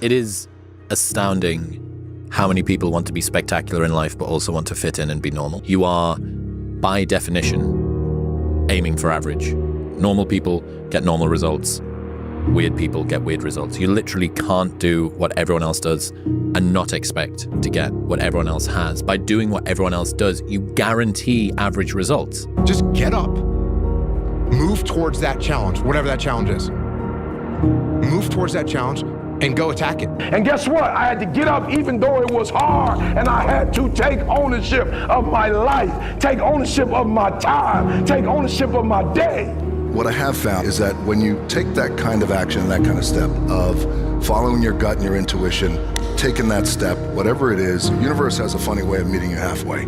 It is astounding how many people want to be spectacular in life but also want to fit in and be normal. You are, by definition, aiming for average. Normal people get normal results. Weird people get weird results. You literally can't do what everyone else does and not expect to get what everyone else has. By doing what everyone else does, you guarantee average results. Just get up. Move towards that challenge, whatever that challenge is. Move towards that challenge and go attack it. And guess what? I had to get up even though it was hard, and I had to take ownership of my life, take ownership of my time, take ownership of my day. What I have found is that when you take that kind of action, that kind of step of following your gut and your intuition, taking that step, whatever it is, the universe has a funny way of meeting you halfway.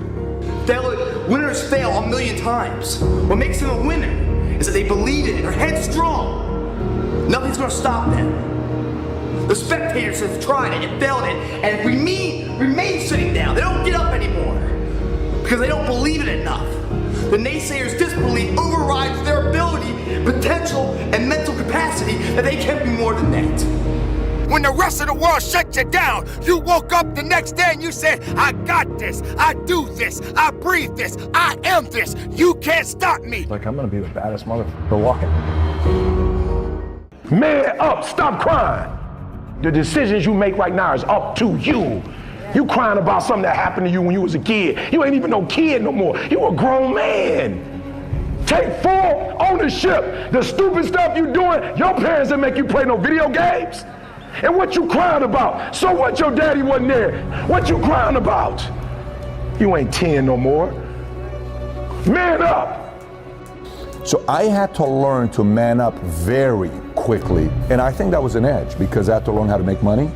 Winners fail a million times. What makes them a winner is that they believe in it, they're headstrong. Nothing's gonna stop them. The spectators have tried it and failed it, and remain sitting down. They don't get up anymore because they don't believe it enough. The naysayers' disbelief overrides their ability, potential, and mental capacity that they can be more than that. When the rest of the world shut you down, you woke up the next day and you said, I got this, I do this, I breathe this, I am this, you can't stop me. Like, I'm gonna be the baddest motherfucker walking. Man up, stop crying. The decisions you make right now is up to you. You crying about something that happened to you when you was a kid. You ain't even no kid no more. You a grown man. Take full ownership. The stupid stuff you doing, your parents didn't make you play no video games. And what you crying about? So what, your daddy wasn't there? What you crying about? You ain't 10 no more. Man up. So I had to learn to man up very quickly. And I think that was an edge because I had to learn how to make money.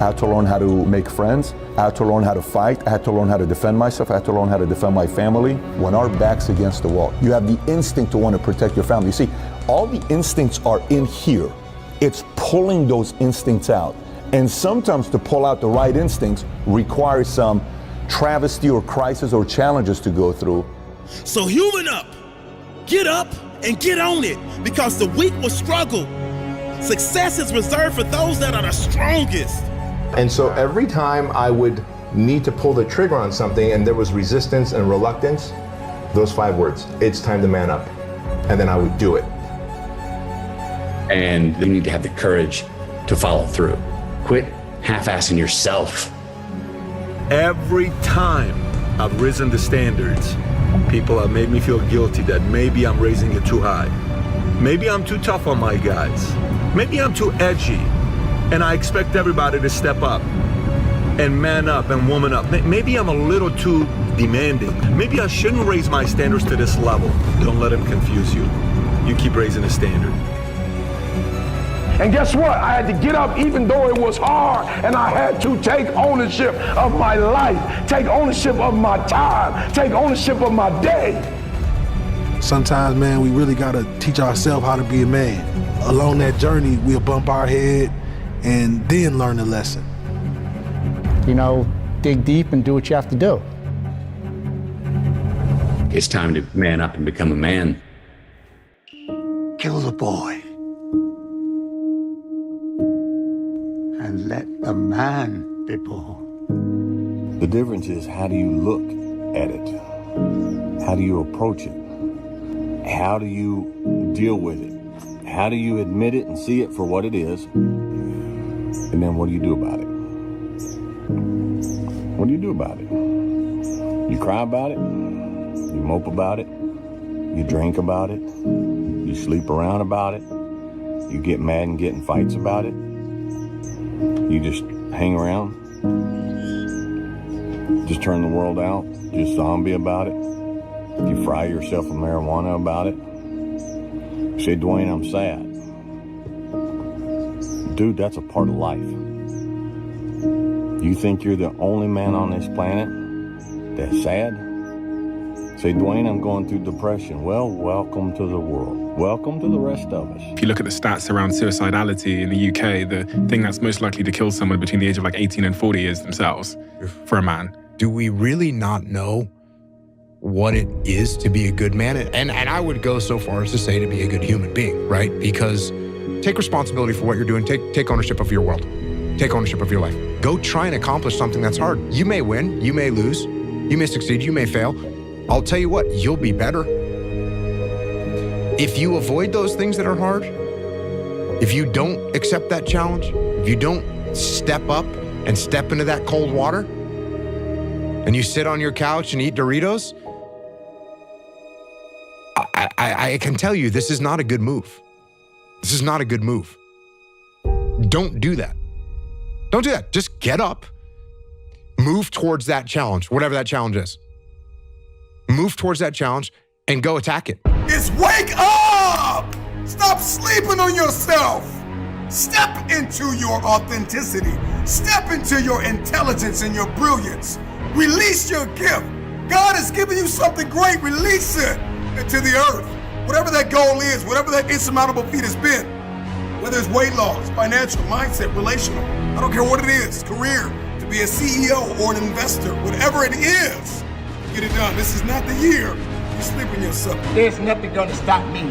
I had to learn how to make friends. I had to learn how to fight. I had to learn how to defend myself. I had to learn how to defend my family. When our back's against the wall, you have the instinct to want to protect your family. You see, all the instincts are in here. It's pulling those instincts out. And sometimes to pull out the right instincts requires some travesty or crisis or challenges to go through. So human up, get up and get on it, because the weak will struggle. Success is reserved for those that are the strongest. And so every time I would need to pull the trigger on something and there was resistance and reluctance, those 5 words, it's time to man up. And then I would do it. And you need to have the courage to follow through. Quit half-assing yourself. Every time I've risen the standards, people have made me feel guilty that maybe I'm raising it too high. Maybe I'm too tough on my guys. Maybe I'm too edgy. And I expect everybody to step up and man up and woman up. Maybe I'm a little too demanding. Maybe I shouldn't raise my standards to this level. Don't let them confuse you. You keep raising the standard. And guess what? I had to get up even though it was hard, and I had to take ownership of my life, take ownership of my time, take ownership of my day. Sometimes, man, we really gotta teach ourselves how to be a man. Along that journey, we'll bump our head and then learn the lesson. You know, dig deep and do what you have to do. It's time to man up and become a man. Kill the boy. And let the man be born. The difference is, how do you look at it? How do you approach it? How do you deal with it? How do you admit it and see it for what it is? And then what do you do about it? What do you do about it? You cry about it? You mope about it? You drink about it? You sleep around about it? You get mad and get in fights about it? You just hang around? Just turn the world out? Just zombie about it? You fry yourself with marijuana about it? Say, Dwayne, I'm sad. Dude, that's a part of life. You think you're the only man on this planet that's sad? Say, Dwayne, I'm going through depression. Well, welcome to the world. Welcome to the rest of us. If you look at the stats around suicidality in the UK, the thing that's most likely to kill someone between the age of like 18 and 40 is themselves, for a man. Do we really not know what it is to be a good man? And I would go so far as to say to be a good human being, right? Because take responsibility for what you're doing. Take ownership of your world. take ownership of your life. Go try and accomplish something that's hard. You may win, you may lose, you may succeed, you may fail. I'll tell you what, you'll be better. If you avoid those things that are hard, if you don't accept that challenge, if you don't step up and step into that cold water, and you sit on your couch and eat Doritos, I can tell you this is not a good move. This is not a good move. Don't do that. Don't do that. Just get up, move towards that challenge, whatever that challenge is. Move towards that challenge and go attack it. It's wake up! Stop sleeping on yourself. Step into your authenticity. Step into your intelligence and your brilliance. Release your gift. God has given you something great. Release it into the earth. Whatever that goal is, whatever that insurmountable feat has been, whether it's weight loss, financial, mindset, relational, I don't care what it is, career, to be a CEO or an investor, whatever it is, get it done. This is not the year you sleep on yourself. There's nothing gonna stop me.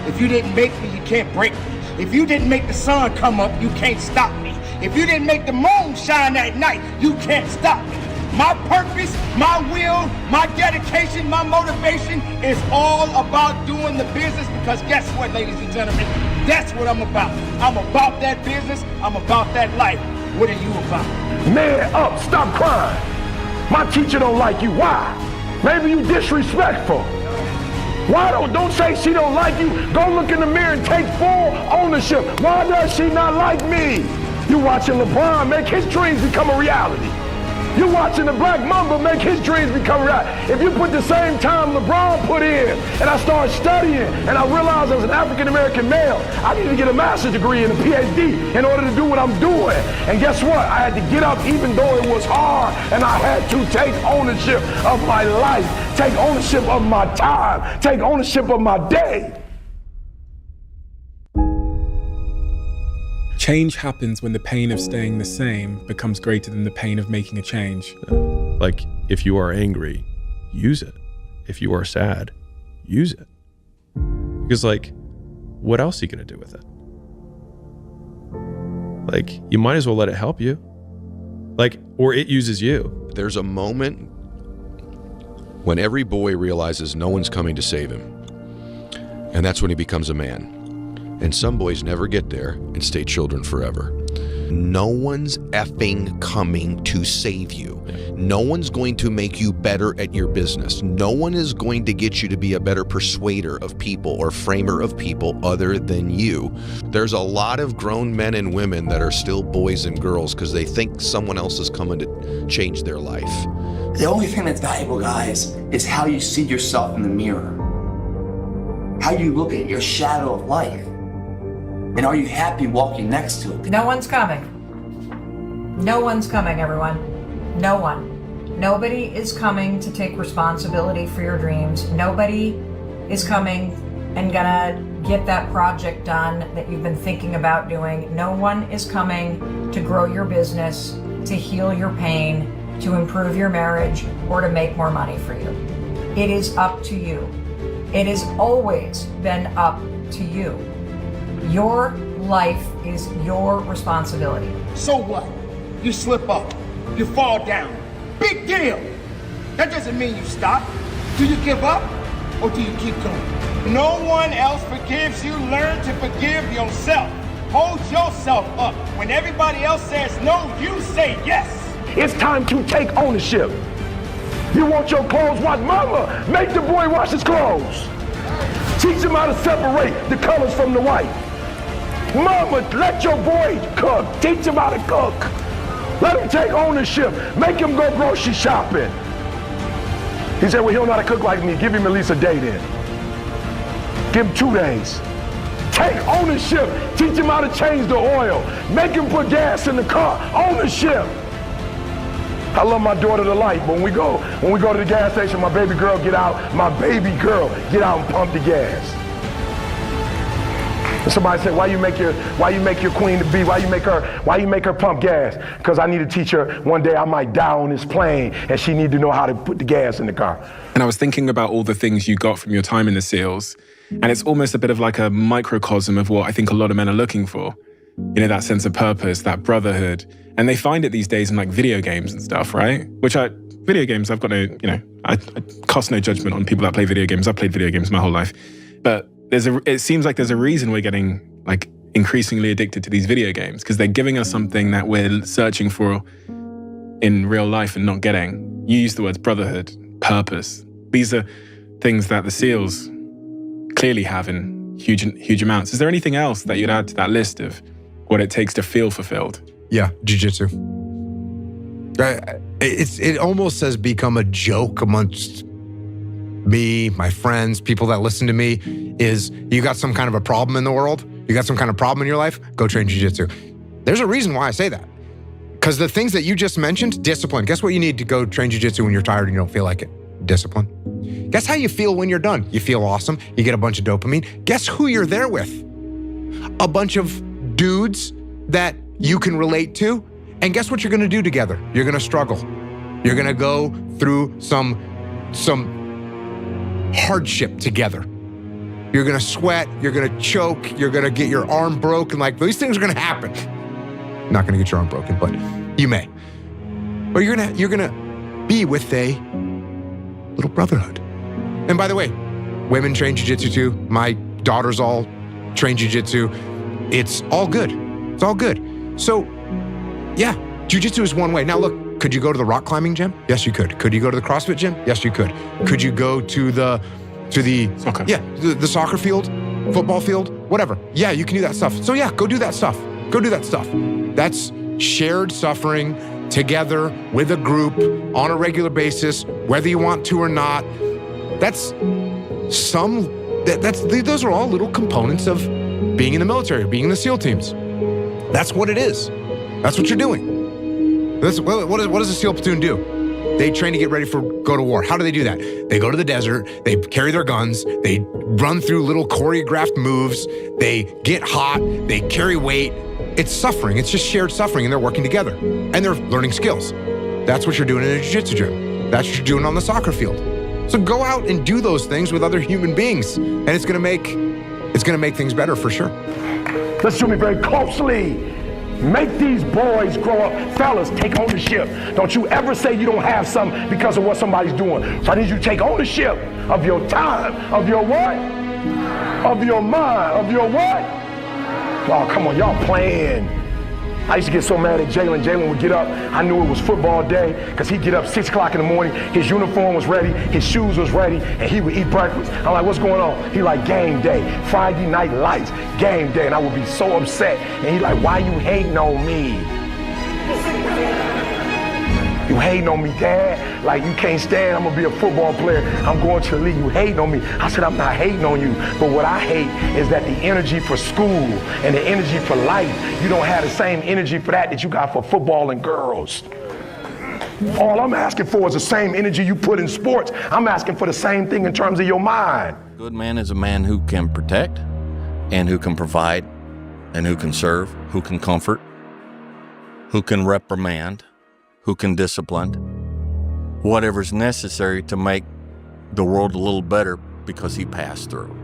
If you didn't make me, you can't break me. If you didn't make the sun come up, you can't stop me. If you didn't make the moon shine at night, you can't stop me. My purpose, my will, my dedication, my motivation is all about doing the business, because guess what, ladies and gentlemen? That's what I'm about. I'm about that business. I'm about that life. What are you about? Man up, stop crying. My teacher don't like you. Why? Maybe you disrespectful. Why don't say she don't like you? Go look in the mirror and take full ownership. Why does she not like me? You watching LeBron make his dreams become a reality. You watching the Black Mamba make his dreams become reality. If you put the same time LeBron put in, and I start studying, and I realized as an African-American male, I need to get a master's degree and a PhD in order to do what I'm doing. And guess what? I had to get up even though it was hard, and I had to take ownership of my life, take ownership of my time, take ownership of my day. Change happens when the pain of staying the same becomes greater than the pain of making a change. Like, if you are angry, use it. If you are sad, use it. Because, like, what else are you going to do with it? Like, you might as well let it help you. Like, or it uses you. There's a moment when every boy realizes no one's coming to save him. And that's when he becomes a man. And some boys never get there and stay children forever. No one's effing coming to save you. No one's going to make you better at your business. No one is going to get you to be a better persuader of people or framer of people other than you. There's a lot of grown men and women that are still boys and girls because they think someone else is coming to change their life. The only thing that's valuable, guys, is how you see yourself in the mirror. How you look at your shadow of life. And are you happy walking next to it? No one's coming. No one's coming, everyone. No one. Nobody is coming to take responsibility for your dreams. Nobody is coming and gonna get that project done that you've been thinking about doing. No one is coming to grow your business, to heal your pain, to improve your marriage, or to make more money for you. It is up to you. It has always been up to you. Your life is your responsibility. So what? You slip up, you fall down. Big deal. That doesn't mean you stop. Do you give up or do you keep going? No one else forgives you. Learn to forgive yourself. Hold yourself up. When everybody else says no, you say yes. It's time to take ownership. You want your clothes washed? Mama, make the boy wash his clothes. Teach him how to separate the colors from the white. Mama, let your boy cook. Teach him how to cook. Let him take ownership. Make him go grocery shopping. He said, well, he don't know how to cook like me. Give him at least a day then. Give him 2 days. Take ownership. Teach him how to change the oil. Make him put gas in the car. Ownership. I love my daughter to life. When we go to the gas station, my baby girl get out and pump the gas. And somebody said, why you make your queen to be? Why you make her pump gas? Because I need to teach her one day I might die on this plane and she need to know how to put the gas in the car. And I was thinking about all the things you got from your time in the SEALs, and it's almost a bit of like a microcosm of what I think a lot of men are looking for. that sense of purpose, that brotherhood. And they find it these days in like video games and stuff, right? Video games, I've got I cast no judgment on people that play video games. I've played video games my whole life. But it seems like there's a reason we're getting like increasingly addicted to these video games, because they're giving us something that we're searching for in real life and not getting. You use the words brotherhood, purpose. These are things that the SEALs clearly have in huge amounts. Is there anything else that you'd add to that list of what it takes to feel fulfilled? Yeah, jiu-jitsu. It almost has become a joke amongst me, my friends, people that listen to me, is you got some kind of a problem in the world, you got some kind of problem in your life, go train jiu-jitsu. There's a reason why I say that. Because the things that you just mentioned, discipline. Guess what you need to go train jiu-jitsu when you're tired and you don't feel like it? Discipline. Guess how you feel when you're done? You feel awesome. You get a bunch of dopamine. Guess who you're there with? A bunch of dudes that you can relate to. And guess what you're gonna do together? You're gonna struggle. You're gonna go through some hardship together. You're gonna sweat, you're gonna choke, you're gonna get your arm broken. Like, these things are gonna happen. Not gonna get your arm broken, but you may. But you're gonna be with a little brotherhood. And by the way, women train jiu-jitsu too. My daughters all train jiu-jitsu. It's all good. It's all good. So, yeah, jiu-jitsu is one way. Now look, could you go to the rock climbing gym? Yes, you could. Could you go to the CrossFit gym? Yes, you could. Could you go to the soccer? Yeah, the soccer field, football field, whatever. Yeah, you can do that stuff. So yeah, go do that stuff. Go do that stuff. That's shared suffering together with a group on a regular basis, whether you want to or not. Those are all little components of being in the military, being in the SEAL teams. That's what it is. That's what you're doing. What does a SEAL platoon do? They train to get ready for go to war. How do they do that? They go to the desert, they carry their guns, they run through little choreographed moves, they get hot, they carry weight. It's suffering, it's just shared suffering, and they're working together. And they're learning skills. That's what you're doing in a jiu-jitsu gym. That's what you're doing on the soccer field. So go out and do those things with other human beings, and it's gonna make things better for sure. Listen to me very closely. Make these boys grow up. Fellas, take ownership. Don't you ever say you don't have something because of what somebody's doing. So I need you to take ownership of your time, of your what? Of your mind, of your what? Oh, come on, y'all playing. I used to get so mad at Jalen. Jalen would get up. I knew it was football day because he'd get up 6 o'clock in the morning. His uniform was ready. His shoes was ready. And he would eat breakfast. I'm like, what's going on? He like, game day. Friday night lights. Game day. And I would be so upset. And he like, why you hating on me? You hating on me, Dad? Like, you can't stand, I'm gonna be a football player. I'm going to the league. You hating on me. I said, I'm not hating on you. But what I hate is that the energy for school and the energy for life, you don't have the same energy for that you got for football and girls. All I'm asking for is the same energy you put in sports. I'm asking for the same thing in terms of your mind. A good man is a man who can protect and who can provide and who can serve, who can comfort, who can reprimand, who can discipline, whatever's necessary to make the world a little better because he passed through.